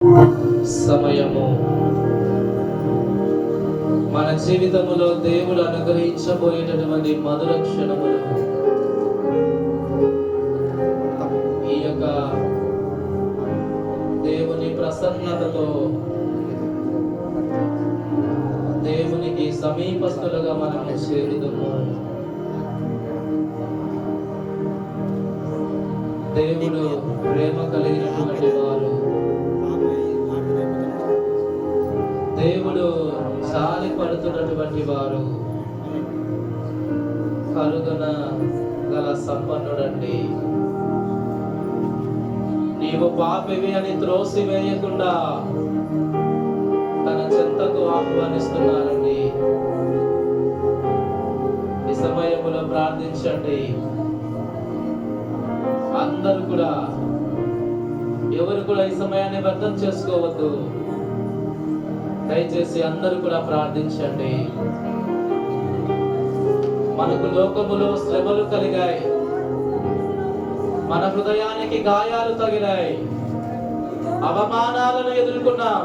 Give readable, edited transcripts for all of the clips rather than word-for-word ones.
సమయము మన జీవితములో దేవుడు అనుగ్రహించబోయేటటువంటి మధుర క్షణములు. ఈ యొక్క దేవుని ప్రసన్నతతో దేవునికి సమీపస్తులుగా మనము చేరుదుము. దేవుడు ప్రేమ కలిగినటువంటి వారు, దేవుడు జాలి పడుతున్నటువంటి వారు, కరుణ గల సంపన్నుడండి. నీవు పాపివి అని త్రోసి వేయకుండా తన చెంతకు ఆహ్వానిస్తున్నారండి. ఈ సమయంలో ప్రార్థించండి. అందరూ కూడా, ఎవరు కూడా ఈ సమయాన్ని వ్యర్థం చేసుకోవద్దు. దయచేసి అందరూ కూడా ప్రార్థించండి. మనకు లోకములో శ్రమలు కలిగాయి, మన హృదయానికి గాయాలు తగిలాయి, అవమానాలను ఎదుర్కొన్నాం,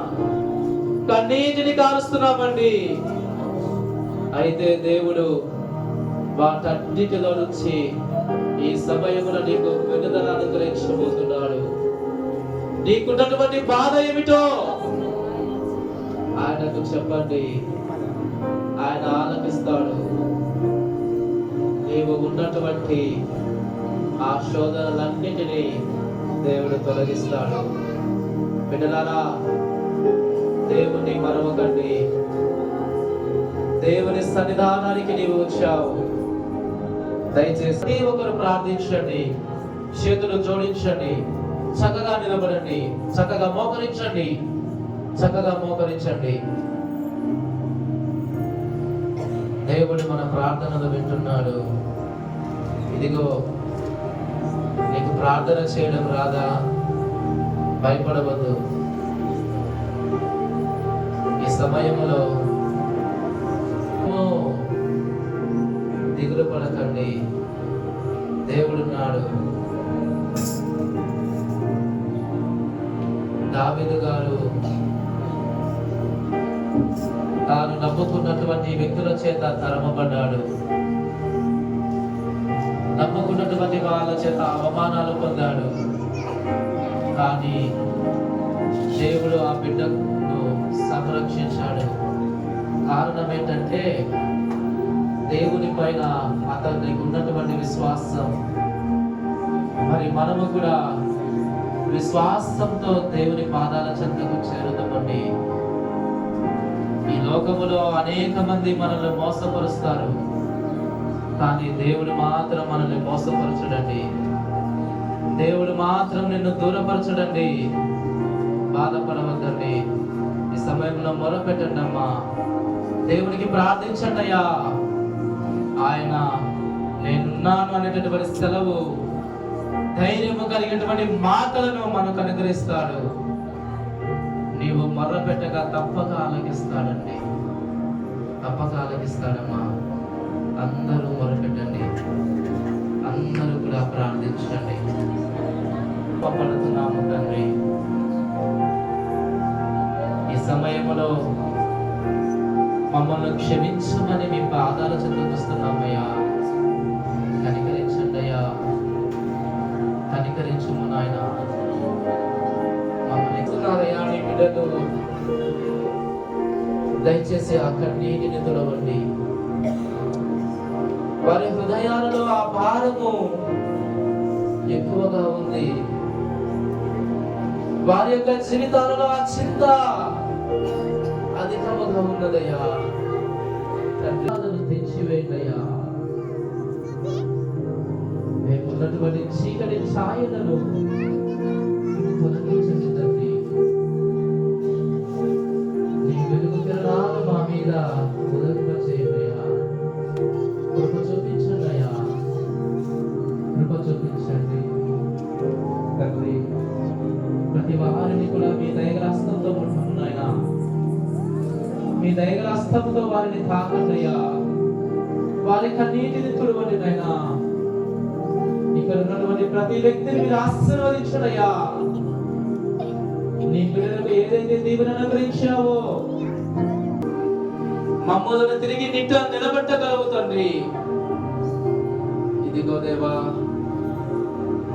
కన్నీటిని కారుస్తున్నామండి. అయితే దేవుడు వాటన్నిటిలో నుంచి ఈ సమయమున నీకు విడుదల అనుగ్రహించబోతున్నాడు. నీకున్నటువంటి బాధ ఏమిటో ఆయనకు చెప్పండి, ఆయన ఆలపిస్తాడు. నీవు ఉన్నటువంటి ఆ శోధనలన్నిటినీ దేవుడు తొలగిస్తాడు. బిడ్డలారా, దేవుని మరవకండి. దేవుని సన్నిధానానికి నీవు వచ్చావు. దయచేసి ఒకరు ప్రార్థించండి, చేతులు జోడించండి, చక్కగా నిలబడండి, చక్కగా మోకరించండి, చక్కగా మోకరించండి. దేవుడు మన ప్రార్థనలు వింటున్నాడు. ఇదిగో, నీకు ప్రార్థన చేయడం రాదా? భయపడవద్దు. ఈ సమయంలో దిగులు పడకండి. దేవుడున్నాడు. దావీదు గారు తాను నమ్ముకున్నటువంటి వ్యక్తుల చేత తరమబడ్డాడు. నమ్ముకున్నటువంటి వాళ్ళ చేత అవమానాలు పొందాడు. కానీ దేవుడు ఆ బిడ్డను సంరక్షించాడు. కారణం ఏంటంటే దేవుని పైన అతనికి ఉన్నటువంటి విశ్వాసం. మరి మనము కూడా విశ్వాసంతో దేవుని పాదాల చెంతకు చేరుతామండి. ఈ లోకములో అనేక మంది మనల్ని మోసపరుస్తారు, కానీ దేవుడు మాత్రం మనల్ని మోసపరచడండి. దేవుడు మాత్రం నిన్ను దూరపరచడండి. బాధపడవద్దండి. ఈ సమయంలో మొరపెట్టండి అమ్మా. దేవునికి ప్రార్థించండి అయ్యా. ఆయన నేనున్నాను అనేటటువంటి సెలవు, ధైర్యము కలిగినటువంటి మాటలను మనకు అనుగ్రహిస్తాడు. నీవు మొర్రపెట్టగా తప్పక ఆలకిస్తాడండి. తప్పక ఆలకిస్తాడమ్మా. అందరూ మొరపెట్టండి, అందరూ కూడా ప్రార్థించండి. పడుతున్నాము తండ్రి. ఈ సమయంలో మమ్మల్ని క్షమించమని మీ పాదాల చెంతకు వస్తున్నామయ్యా. కనికరించండి అయ్యా, కనికరించుము నాయన. మమ్మల్ని ఇస్తున్నారయ్యా నీ బిడ్డలు. దయచేసి ఆ కన్నీటిని తొలవండి. వారి హృదయాలలో ఆ భారము ఎక్కువగా ఉంది. వారి యొక్క జీవితాలలో ఆ చింత అధికముగా ఉన్నదయ్యా. తెచ్చివేయండియ్యా. మేమున్నటువంటి చీకటి ఛాయలను తొలగించండి తండ్రి. నీ వెలుగు కిరణాలు మా మీద ఉదయింపచేయండియ్యా. కృప చూపించండి అయ్యా, కృప చూపించండి తండ్రి. ప్రతి వారిని కూడా మీ దయగల హస్తంతో ముట్టుకున్నాయన. మీ దయగల హస్తంతో వారిని తాకండి అయ్యా. వారి కన్నీటిని తుడవండి నాయనా. ఇక్కడ ఉన్నటువంటి ప్రతి వ్యక్తిని మీరు ఆశీర్వదించండి అయ్యా. నీ పిల్లలకు ఏదైతే దీవెన అనుగ్రహించావో మమ్మల్ని తిరిగి నిలబెట్టగలవు తండ్రి. ఇదిగో దేవా,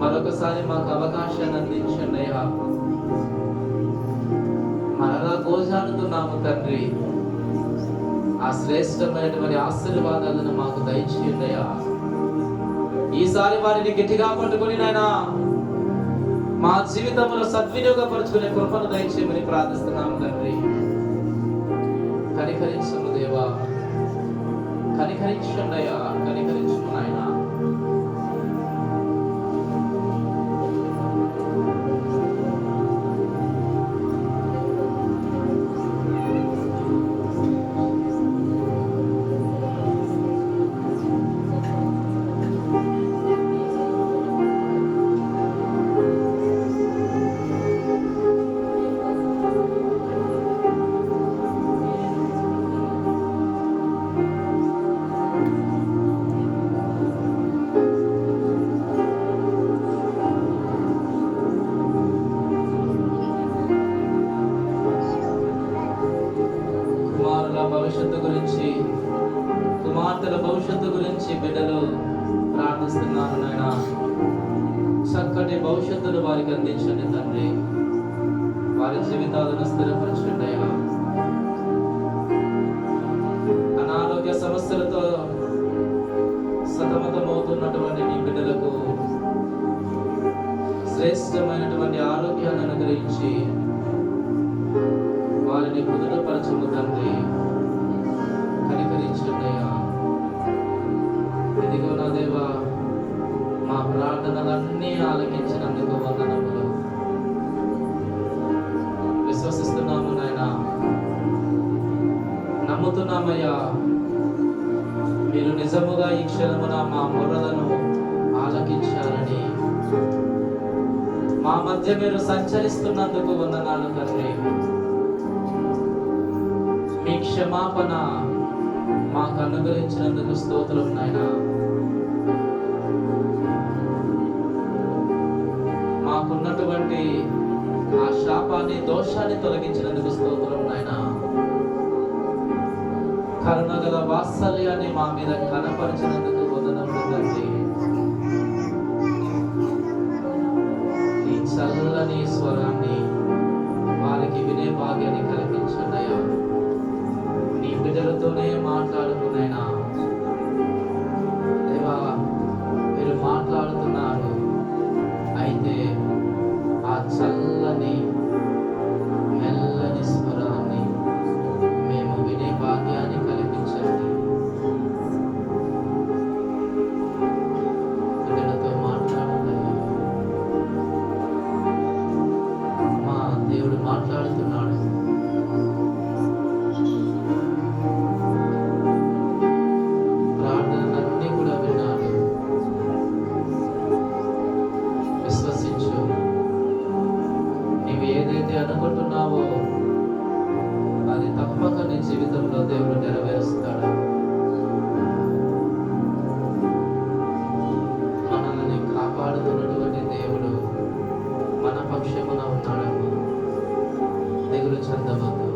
మరొకసారి మాకు అవకాశాన్ని అందించండి అయ్యా. మరలా గోజాడుతున్నాము తండ్రి. ఆ శ్రేష్టమైనటువంటి ఆశీర్వాదాలను మాకు దయచేయండి అయ్యా. ఈసారి వారిని గట్టిగా పట్టుకొని నాయనా మా జీవితంలో సద్వినియోగపరుచుకునే కృపను దయచేయమని ప్రార్థిస్తున్నాము తండ్రి. కనికరించము దేవా, కనికరించండి అయ్యా, కనికరించము నాయనా. భవిష్యత్తు గురించి, కుమార్తెల భవిష్యత్తు గురించి బిడ్డలు ప్రార్థిస్తున్నారు నాయన. చక్కటి భవిష్యత్తును వారికి అందించండి తండ్రి. వారి జీవితాలను స్థిరపరచండి అయ్యా. అనారోగ్య సమస్యలతో సతమతమవుతున్నటువంటి నీ బిడ్డలకు శ్రేష్టమైనటువంటి ఆరోగ్యాన్ని అనుగ్రహించి వారిని కుదుటపరచము తండ్రి. కనికరించండి అయ్యా. ఇదిగో నా దేవా, మా ప్రార్థనలన్నీ ఆలకించినందుకు వందనములు. విశ్వసిస్తున్నాము నాయన, నమ్ముతున్నామయ్యా. మీరు నిజముగా ఈ క్షణమున మా మొరలను ఆలకించారని, మా మధ్య మీరు సంచరిస్తున్నందుకు వందనాలు తండ్రి. మీ క్షమాపణ మాకు అనుగ్రహించినందుకు స్తోత్రం నాయన. మాకున్నటువంటి ఆ శాపాన్ని, దోషాన్ని తొలగించినందుకు స్తోత్రం నాయన. కరుణగల వాత్సల్యాన్ని మా మీద కనపరిచినందుకు వందనములు తండ్రి. ఈ చల్లని స్వరాన్ని వారికి వినే భాగ్యాన్ని కల్పించండి అయ్యా. నీ బిడ్డలతోనే మాట్లాడుకునైనా దేవా, మీరు మాట్లాడుతున్నారు. అయితే ఆ చల్లని మెల్లని స్వరాన్ని మేము వినే భాగ్యాన్ని కల్పించండి. బిడ్డలతో మాట్లాడండి. మా దేవుడు మాట్లాడుతున్నాడు. ప్రార్థనలన్నీ కూడా విన్నాడు. విశ్వసించు. నీవు ఏదైతే అనుకుంటున్నావో అది తప్పక నీ జీవితంలో దేవుడు నెరవేరుస్తాడు. మనల్ని కాపాడుతున్నటువంటి దేవుడు మన పక్షమున ఉన్నాడమ్మా. దిగులు చెందవద్దు.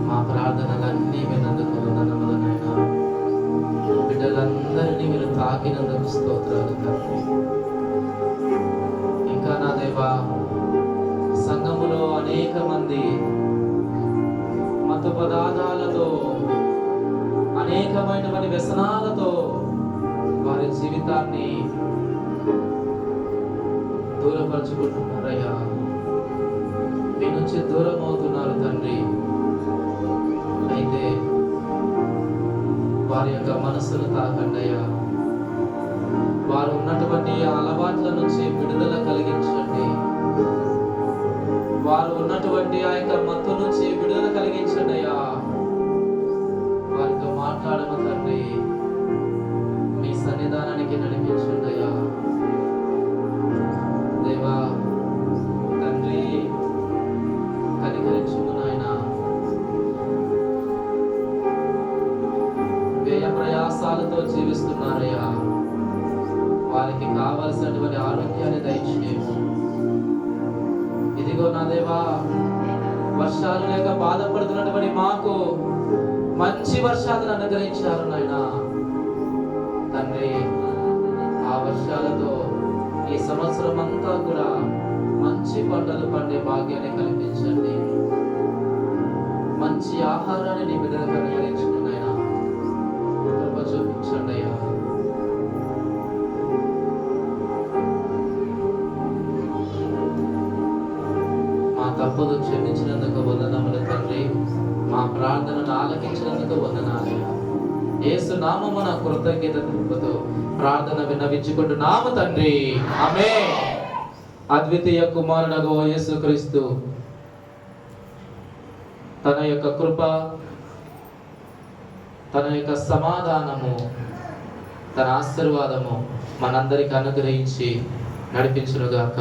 మా ప్రార్థనలన్నీ విన్నందుకు వందనములు నాయనా. బిడ్డలందరినీ మీరు తాకినందుకు స్తోత్రాలు తండ్రి. ఇంకా నా దేవా, సంఘములో అనేక మంది మత పదార్థాలతో, అనేకమైనటువంటి వ్యసనాలతో వారి జీవితాన్ని దూరపరుచుకుంటున్నారయ్యా. మీ నుంచి దూరం అవుతున్నారు తండ్రి. అయితే వారి యొక్క మనసును తాకండి అయ్యా. వారు ఉన్నటువంటి అలవాట్ల నుంచి విడుదల కలిగించండి. వారు ఉన్నటువంటి ఆ యొక్క మత్తు నుంచి విడుదల కలిగించండి అయ్యా. వారితో మాట్లాడము తండ్రి. మీ సన్నిధానానికి నడిపించండి అయ్యా. దేవా తండ్రి, కనికరించుము నాయన. వ్యయ ప్రయాసాలతో జీవిస్తున్న వారికి కావలసినటువంటి ఆరోగ్యాన్ని దయచేయము. ఇదిగో నా దేవా, వర్షాలు లేక బాధపడుతున్నటువంటి మాకు మంచి వర్షాలను అనుగ్రహించారు నాయన తండ్రి. ఆ వర్షాలతో ఈ సంవత్సరం అంతా కూడా మంచి పంటలు పండే భాగ్యాన్ని కల్పించండి. మంచి ఆహారాన్ని నీ బిడ్డలకు అనుగ్రహించండి నాయన. కృప చూపించండి అయ్యా. మా తప్పులు క్షమించినందుకు వందనములు తండ్రి. మా ప్రార్థనను ఆలకించినందుకు వందనాలు. యేసు నామమున కృతజ్ఞత తెలుపుతూ ప్రార్థన విన్నవించుకుంటున్నాము తండ్రి. ఆమేన్. అద్వితీయ కుమారుడగు యేసుక్రీస్తు తన యొక్క కృప, తన యొక్క సమాధానము, తన ఆశీర్వాదము మనందరికి అనుగ్రహించి నడిపించునుగాక.